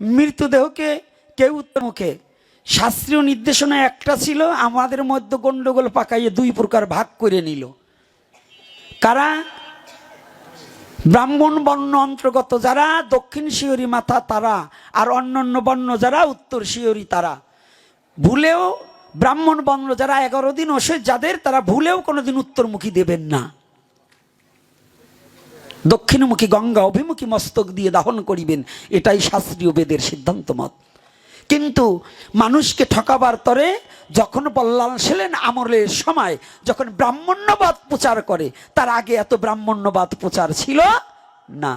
মৃতদেহকে কেউ মুখে শাস্ত্রীয় নির্দেশনা একটা ছিল, আমাদের মধ্যে গন্ডগোল পাকাইয়ে দুই প্রকার ভাগ করে নিল। কারা? ব্রাহ্মণ বর্ণ অন্তর্গত যারা দক্ষিণ শিয়রি মাথা তারা, আর অন্যান্য বর্ণ যারা উত্তর শিয়রি তারা। ভুলেও ব্রাহ্মণ বর্ণ যারা 11 দিন অসহ্য যাদের, তারা ভুলেও কোনোদিন উত্তরমুখী দেবেন না, দক্ষিণমুখী গঙ্গা অভিমুখী মস্তক দিয়ে দাহন করিবেন, এটাই শাস্ত্রীয় বেদের সিদ্ধান্ত মত। কিন্তু মানুষকে ঠকাবার তরে যখন বল্লাল সেলেন আমলের সময় যখন ব্রাহ্মণ্যবাদ প্রচার করে, তার আগে এত ব্রাহ্মণ্যবাদ প্রচার ছিল না।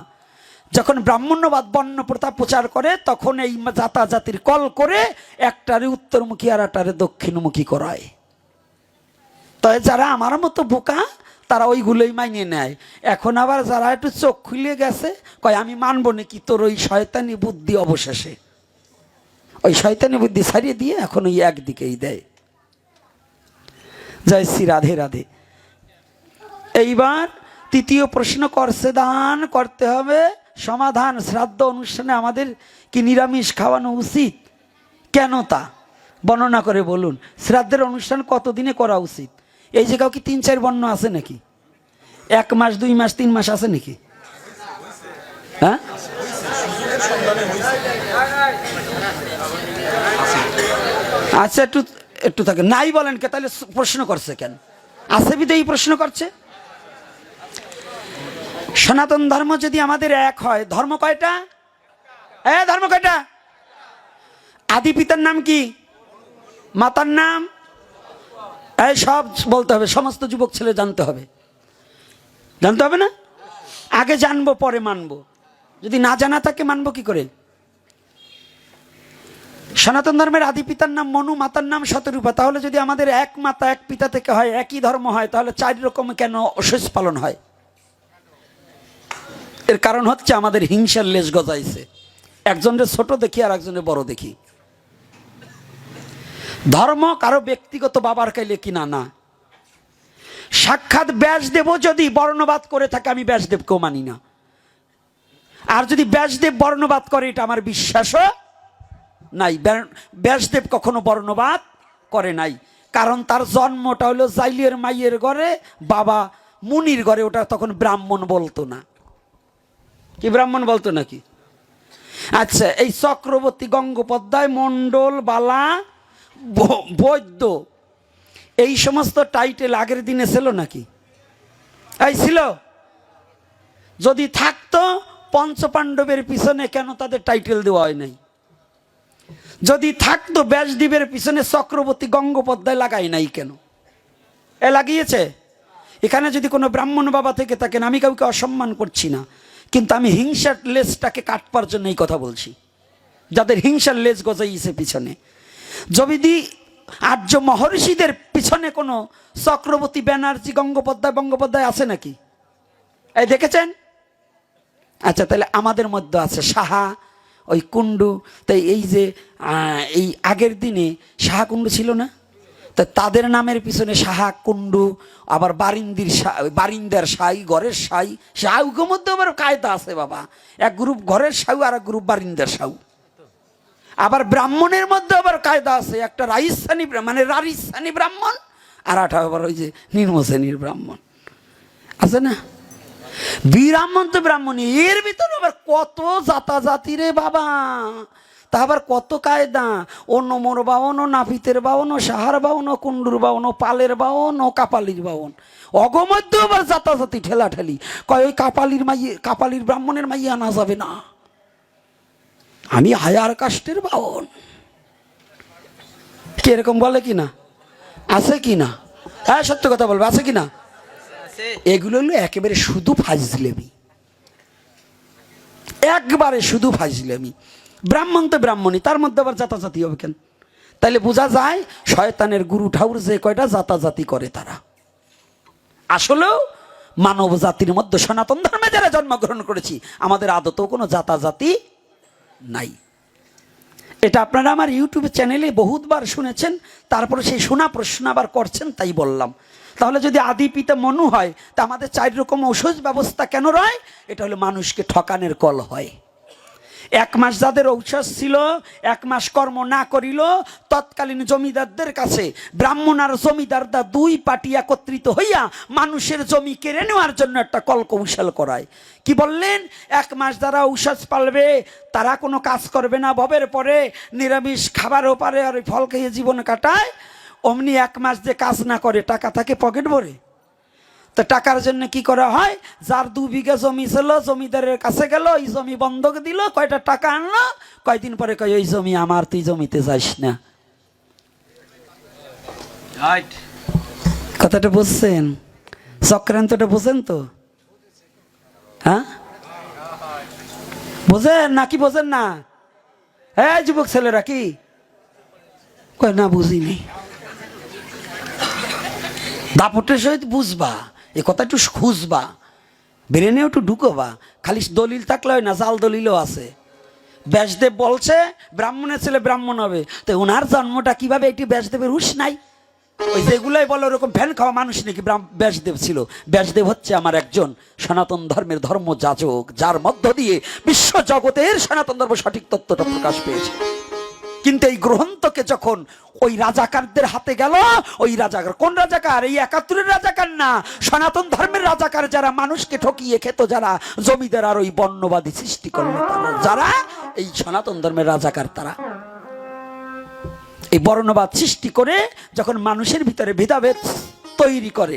যখন ব্রাহ্মণ্যবাদ বর্ণ প্রথা প্রচার করে তখন এই জাতাজাতির কল করে একটারে উত্তরমুখী আর একটারে দক্ষিণমুখী করায়। তবে যারা আমার মতো বোকা তারা ওইগুলোই মাইনে নেয়। এখন আবার যারা একটু চোখ খুলে গেছে কয় আমি মানবো নাকি তোর ওই শয়তানি বুদ্ধি, অবশেষে ওই শয়তানি বুদ্ধি ছাড়িয়ে দিয়ে এখন ওই একদিকেই দেয়। জয় শ্রী রাধে রাধে। এইবার তৃতীয় প্রশ্ন, করছে দান করতে হবে সমাধান। শ্রাদ্ধ অনুষ্ঠানে আমাদের কি নিরামিষ খাওয়ানো উচিত? কেন তা বর্ণনা করে বলুন। শ্রাদ্ধের অনুষ্ঠান কতদিনে করা উচিত? এই জায়গাও কি 3-4 বর্ণ আছে নাকি? 1 মাস 2 মাস 3 মাস আছে নাকি? হ্যাঁ, আচ্ছা একটু একটু থাকে নাই বলেন কে? তাহলে প্রশ্ন করছে কেন? আছে বিধে এই প্রশ্ন করছে। সনাতন ধর্ম যদি আমাদের এক হয়, ধর্ম কয়টা? ধর্ম কয়টা? আদি পিতার নাম কি? মাতার নাম? এই সব বলতে হবে, সমস্ত যুবক ছেলে জানতে হবে। জানতে হবে না? আগে জানবো পরে মানবো, যদি না জানা থাকে মানবো কি করে? সনাতন ধর্মের আদি পিতার নাম মনু, মাতার নাম শতরূপা। তাহলে যদি আমাদের এক মাতা এক পিতা থেকে হয়, একই ধর্ম হয়, তাহলে 4 রকম কেন অশেষ পালন হয়? এর কারণ হচ্ছে আমাদের হিংসার লেজ গজাইছে, একজনের ছোট দেখি আর একজনের বড় দেখি। ধর্ম কারো ব্যক্তিগত বাবার কাইলে কিনা না। সাক্ষাৎ ব্যাসদেব যদি বর্ণবাদ করে থাকে আমি ব্যাসদেবকেও মানি না, আর যদি ব্যাসদেব বর্ণবাদ করে এটা আমার বিশ্বাসও নাই। ব্যাসদেব কখনো বর্ণবাদ করে নাই, কারণ তার জন্মটা হলো জাইলের মাইয়ের ঘরে, বাবা মুনির ঘরে। ওটা তখন ব্রাহ্মণ বলতো না। কি ব্রাহ্মণ বলতো নাকি? আচ্ছা, এই চক্রবর্তী, গঙ্গোপাধ্যায়, মণ্ডল, বালা, বৈদ্য, এই সমস্ত টাইটেল আগের দিনে ছিল নাকি? এই ছিল? যদি থাকতো পঞ্চপাণ্ডবের পিছনে কেন তাদের টাইটেল দেওয়া হয় নাই? যদি থাকতো ব্যাসদেবের পিছনে চক্রবর্তী গঙ্গোপাধ্যায় লাগাই নাই কেন? এ লাগিয়েছে। এখানে যদি কোনো ব্রাহ্মণ বাবা থেকে থাকেন, আমি কাউকে অসম্মান করছি না, কিন্তু আমি হিংসার লেজটাকে কাটবার জন্য এই কথা বলছি, যাদের হিংসার লেজ গজাইছে পিছনে। যদি আর্য মহর্ষিদের পিছনে কোনো চক্রবর্তী, ব্যানার্জি, বঙ্গোপাধ্যায় আছে নাকি? এই দেখেছেন? আচ্ছা, তাহলে আমাদের মধ্যে আছে সাহা, ওই কুণ্ডু। তাই এই যে এই আগের দিনে সাহা কুণ্ডু ছিল না, তা তাদের নামের পিছনে সাহা কুণ্ডু, আবার বারিন্দার সাই, ঘরের সাই, সাউকের মধ্যে আবার কায়দা আছে বাবা। এক গ্রুপ ঘরের সাউ আর এক গ্রুপ বারিন্দার সাউ। আবার ব্রাহ্মণের মধ্যে আবার কায়দা আছে, একটা রাজস্থানী মানে রাজস্থানী ব্রাহ্মণ, আর একটা আবার ওই যে নিম্ন শ্রেণীর ব্রাহ্মণ আছে না। ব্রাহ্মণ তো ব্রাহ্মণী, এর ভিতরে আবার কত জাতাজাতি রে বাবা। তা আবার কত কায়দা, ও নমর বাউন, ও নাপিতের বাউন, ও সাহার বাউন, ও কুণ্ডুর বাউন, ও পালের বাউন, ও কাপালির বাউন। অগমধ্য আবার জাতাজাতি ঠেলাঠেলি। কয় ওই কাপালির ব্রাহ্মণের মাইয়ে আনা যাবে না, আমি হায়ার কাস্টের বাউন। কিরকম বলে কিনা? আছে কিনা? হ্যাঁ, সত্য কথা বলবে, আছে কিনা? এগুলো হলো একেবারে শুধু ফাজলামি, একবারে শুধু ফাজলামি। ব্রাহ্মণ তো ব্রাহ্মণই, তার মধ্যে আবার জাতাজাতি হবে কেন? তাইলে বোঝা যায় শয়তানের গুরু ঠাউর যে কয়টা জাতাজাতি করে তারা আসলেও মানব জাতির মধ্যে, সনাতন ধর্মে যারা জন্মগ্রহণ করেছি, আমাদের আদতেও কোনো জাতাজাতি নাই। এটা আপনারা আমার ইউটিউব চ্যানেলে বহুতবার শুনেছেন, তারপরে সেই শোনা প্রশ্ন আবার করছেন, তাই বললাম। তাহলে যদি আদি পিতা মনু হয়, তা আমাদের 4 রকম ঔষধ ব্যবস্থা কেন রয়? এটা হলো মানুষকে ঠকানের কল হয়। এক মাস যাদের ঔষধ ছিল, এক মাস কর্ম না করিল, তৎকালীন জমিদারদের কাছে ব্রাহ্মণ আর জমিদারদা দুই পার্টি একত্রিত হইয়া মানুষের জমি কেড়ে নেওয়ার জন্য একটা কলকৌশল করায়। কি বললেন? এক মাস যারা ঔষধ পালবে তারা কোনো কাজ করবে না, ভবের পরে নিরামিষ খাবারও পারে আর ফল খেয়ে জীবন কাটায়। অমনি এক মাস যে কাজ না করে টাকা থাকে পকেট ভরে। তো টাকার জন্য কি করা হয়? যার 2 বিঘা জমি ছিল জমিদারের কাছে গেল, ওই জমি বন্ধক দিল, কয়টা টাকা আনলো, কয়দিন পরে কয় ওই জমি আমার, তুই জমিতে যাস না। কথাটা বুঝছেন? চক্রান্তটা বুঝেন তো? হ্যাঁ বুঝেন নাকি বোঝেন না? হ্যাঁ যুবক ছেলেরা কি কয় না বুঝিনি। দাপটের সহিত বুঝবা, এ কথা একটু খুঁজবা, ব্রেনেও একটু ঢুকোবা। খালি দলিল থাকলে হয় না, জাল দলিলও আছে। ব্যাসদেব বলছে ব্রাহ্মণের ছেলে ব্রাহ্মণ হবে, তো ওনার জন্মটা কিভাবে? এটি ব্যাসদেবের হুঁশ নাই। ওই যেগুলোই বলে ওরকম ফ্যান খাওয়া মানুষ নাকি ব্যাসদেব ছিল। ব্যাসদেব হচ্ছে আমার একজন সনাতন ধর্মের ধর্মযাজক, যার মধ্য দিয়ে বিশ্ব জগতের সনাতন ধর্ম সঠিক তত্ত্বটা প্রকাশ পেয়েছে। কিন্তু এই গ্রন্থকে যখন ওই রাজাকারদের হাতে গেল, ওই রাজাকার কোন রাজাকার? এই 71-এর রাজাকার না, সনাতন ধর্মের রাজাকার, যারা মানুষকে ঠকিয়ে খেত, যারা জমিদার আর ওই বর্ণবাদী সৃষ্টি করলো, যারা এই সনাতন ধর্মের রাজাকার, তারা এই বর্ণবাদ সৃষ্টি করে যখন মানুষের ভিতরে ভেদাভেদ তৈরি করে,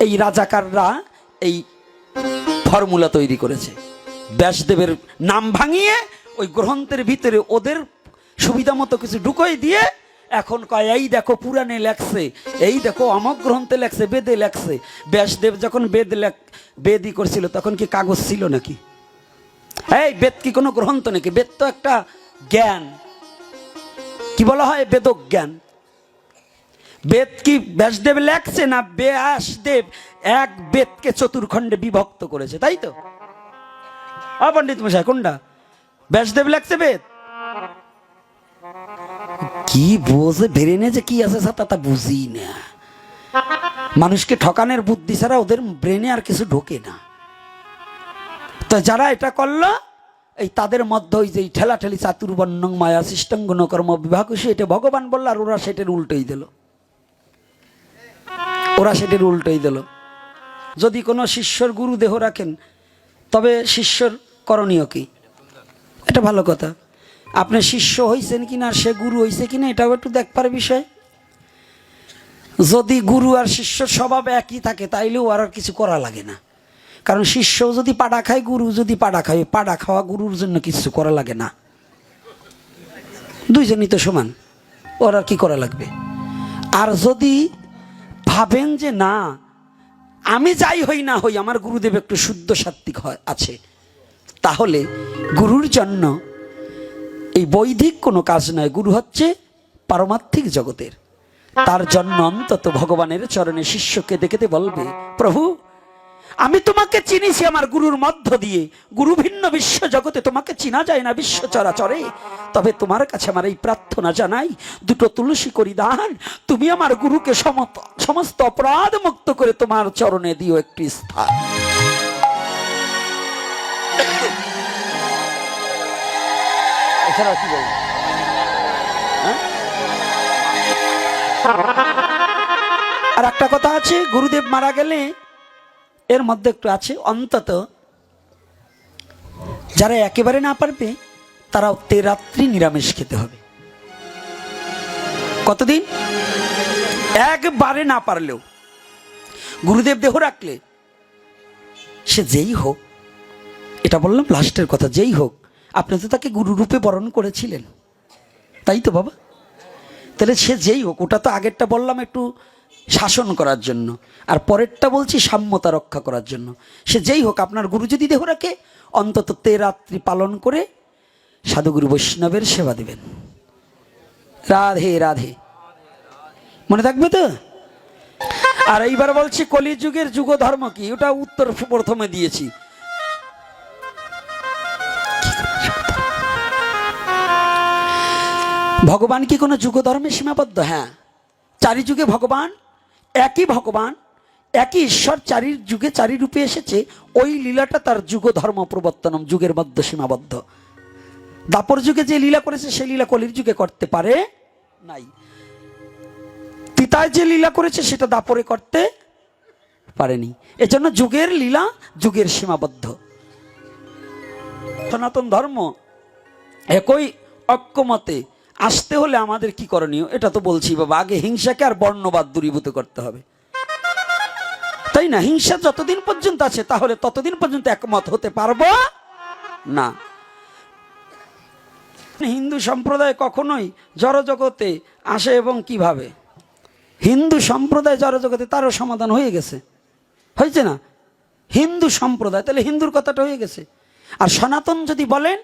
এই রাজাকাররা এই ফর্মুলা তৈরি করেছে। ব্যাসদেবের নাম ভাঙিয়ে ওই গ্রন্থের ভিতরে ওদের সুবিধা মতো কিছু ঢুকোই দিয়ে এখন কয় এই দেখো পুরাণে লেখছে, এই দেখো অমক গ্রন্থে লেখছে, বেদে লেখছে। ব্যাসদেব যখন বেদই করছিল তখন কি কাগজ ছিল নাকি? এই বেদ কি কোনো গ্রন্থ নাকি? বেদ তো একটা জ্ঞান, কি বলা হয়? বেদক জ্ঞান। বেদ কি ব্যাসদেব লেখছে না? ব্যাসদেব এক বেদকে চতুর্খণ্ডে বিভক্ত করেছে, তাই তো? পণ্ডিত মশাই কোনটা? ব্যাসদেব লেখছে বেদ? কি বোঝে ব্রেনে যে কি আছে তা বুঝি না। মানুষকে ঠকানোর বুদ্ধি ছাড়া ওদের ব্রেনে আর কিছু ঢোকে না। তো যারা এটা করলো, এই তাদের মধ্যে ওই যে ঠেলাঠেলি চাতুর্বর্ণ মায়া সৃষ্টাঙ্গন কর্ম বিভাগ, এটা ভগবান বলল, আর ওরা সেটার উল্টোই দিল। ওরা সেটার উল্টোই দিল। যদি কোনো শিষ্যর গুরু দেহ রাখেন, তবে শিষ্যর করণীয় কি? এটা ভালো কথা। আপনি শিষ্য হয়েছেন কিনা, সে গুরু হয়েছে কিনা, এটাও একটু দেখবার বিষয়। যদি গুরু আর শিষ্যর স্বভাব একই থাকে, তাইলেও আর কিছু করা লাগে না। কারণ শিষ্য যদি পাড়া খায়, গুরু যদি পাড়া খায়, পাড়া খাওয়া গুরুর জন্য কিছু করা লাগে না। দুইজনই তো সমান, ওর আর কি করা লাগবে? আর যদি ভাবেন যে না, আমি যাই হই না হই আমার গুরুদেব একটু শুদ্ধ সাত্ত্বিক আছে, তাহলে গুরুর জন্য এই বৈদিক কোনো কাজ নয়। গুরু হচ্ছে পারমার্থিক জগতের। তার জন্য অন্তত ভগবানের চরণে শিষ্যকে দেখতে বলবে, প্রভু আমি তোমাকে চিনিছি আমার গুরুর মধ্য দিয়ে, গুরু ভিন্ন বিশ্ব জগতে তোমাকে চিনা যায় না বিশ্ব চরাচরে। তবে তোমার কাছে আমার এই প্রার্থনা জানাই, দুটো তুলসী করি দান, তুমি আমার গুরুকে সমস্ত অপরাধ মুক্ত করে তোমার চরণে দিও একটি স্থান। এছাড়া কি বলবো? আর একটা কথা আছে, গুরুদেব মারা গেলে এর মধ্যে একটু আছে, অন্তত যারা একেবারে না পারবে তারা রাত্রি নিরামিষ খেতে হবে। কতদিন? একবারে না পারলেও গুরুদেব দেহ রাখলে, সে যেই হোক, এটা বললাম লাস্টের কথা, যেই হোক, আপনি তো তাকে গুরু রূপে বরণ করেছিলেন, তাই তো বাবা? তাহলে সে যেই হোক, ওটা তো আগেরটা বললাম একটু শাসন করার জন্য, আর পরেরটা বলছি সাম্যতা রক্ষা করার জন্য। সে যেই হোক, আপনার গুরু যদি দেহ রাখে, অন্তত রাত্রি পালন করে সাধুগুরু বৈষ্ণবের সেবা দিবেন। রাধে রাধে, মনে থাকবে তো? আর এইবার বলছি কলিযুগের যুগ ধর্ম কি, ওটা উত্তর প্রথমে দিয়েছি। ভগবান কি কোনো যুগ ধর্মে সীমাবদ্ধ? হ্যাঁ, চারি যুগে ভগবান, একই ঈশ্বর চারি যুগে চারি রূপে এসেছে। ওই লীলাটা তার যুগ ধর্ম প্রবর্তনম, যুগের মধ্যে সীমাবদ্ধ। দাপর যুগে যে লীলা করেছে সেই লীলা কলির যুগে করতে পারে নাই। পিতায় যে লীলা করেছে সেটা দাপরে করতে পারেনি। এজন্য যুগের লীলা যুগের সীমাবদ্ধ। সনাতন ধর্ম একই ঐক্যমতে আসতে হলে আমাদের কি করণীয়? এটা তো বলছি বাবা, আগে হিংসাকে আর বর্ণবাদ দূরীভূত করতে হবে, তাই না? হিংসা যতদিন পর্যন্ত আছে তাহলে ততদিন পর্যন্ত একমত হতে পারবো না। হিন্দু সম্প্রদায় কখনোই জড়জগতে আসে এবং কিভাবে? হিন্দু সম্প্রদায় জড়জগতে তারও সমাধান হয়ে গেছে, হয়েছে না? হিন্দু সম্প্রদায়, তাহলে হিন্দুর কথাটা হয়ে গেছে। আর সনাতন যদি বলেন,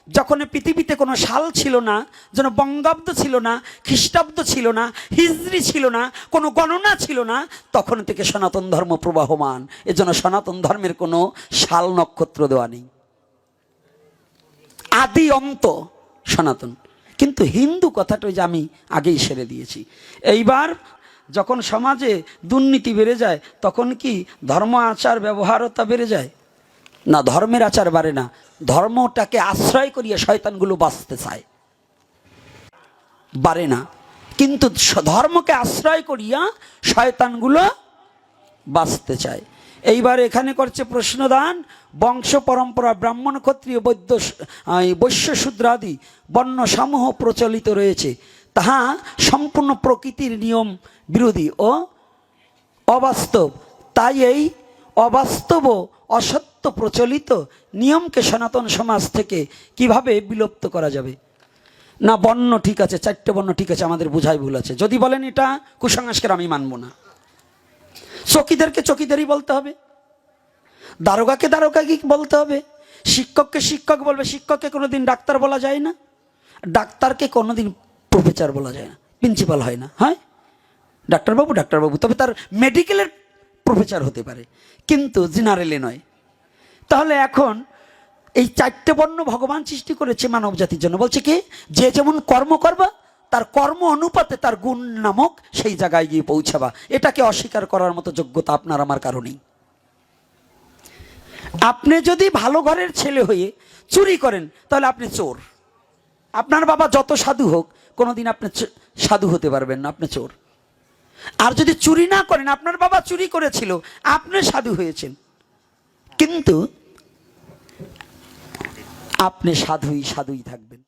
যখন পৃথিবীতে কোনো সাল ছিল না, যেন বঙ্গাব্দ ছিল না, খ্রিস্টাব্দ ছিল না, হিজরি ছিল না, কোনো গণনা ছিল না, তখন থেকে সনাতন ধর্ম প্রবাহমান। এজন্য সনাতন ধর্মের কোনো সাল নক্ষত্র দেওয়া নেই, আদি অন্ত সনাতন। কিন্তু হিন্দু কথাটা যে আমি আগেই সেরে দিয়েছি। এইবার যখন সমাজে দুর্নীতি বেড়ে যায় তখন কি ধর্ম আচার ব্যবহারতা বেড়ে যায়? না, ধর্মের আচার বাড়ে না, ধর্মটাকে আশ্রয় করিয়া শয়তানগুলো বাঁচতে চায়, বাড়ে না। কিন্তু ধর্মকে আশ্রয় করিয়া শয়তানগুলো বাঁচতে চায়। এইবার এখানে করছে প্রশ্নদান। বংশ পরম্পরা ব্রাহ্মণ ক্ষত্রিয় বৈশ্য শূদ্রাদি বর্ণসমূহ প্রচলিত রয়েছে, তাহা সম্পূর্ণ প্রকৃতির নিয়ম বিরোধী ও অবাস্তব। তাই এই অবাস্তব অসত্য প্রচলিত নিয়মকে সনাতন সমাজ থেকে কিভাবে বিলুপ্ত করা যাবে? না, বর্ণ ঠিক আছে, 4টে বর্ণ ঠিক আছে, আমাদের বোঝাই ভুল আছে। যদি বলেন এটা কুসংস্কার, আমি মানব না। চকিদারকে চকিদারি বলতে হবে, দারোগাকে দারোগাকে বলতে হবে, শিক্ষককে শিক্ষক বলবে। শিক্ষককে কোনোদিন ডাক্তার বলা যায় না, ডাক্তারকে কোনোদিন প্রফেসর বলা যায় না, প্রিন্সিপাল হয় না, হয় ডাক্তারবাবু ডাক্তারবাবু। তবে তার মেডিকেলের প্রফেসর হতে পারে, কিন্তু জেনারেলে নয়। তাহলে এখন এই 4টে বর্ণ ভগবান সৃষ্টি করেছে মানব জাতির জন্য। বলছে কি, যে যেমন কর্ম করবা তার কর্ম অনুপাতে তার গুণ নামক সেই জায়গায় গিয়ে পৌঁছাবা। এটাকে অস্বীকার করার মতো যোগ্যতা আপনার আমার কারণেই। আপনি যদি ভালো ঘরের ছেলে হয়ে চুরি করেন তাহলে আপনি চোর। আপনার বাবা যত সাধু হোক কোনোদিন আপনি সাধু হতে পারবেন না, আপনি চোর। আর যদি চুরি না করেন, আপনার বাবা চুরি করেছিল, আপনি সাধু হয়েছেন, কিন্তু আপনি সাধুই সাধুই থাকবেন।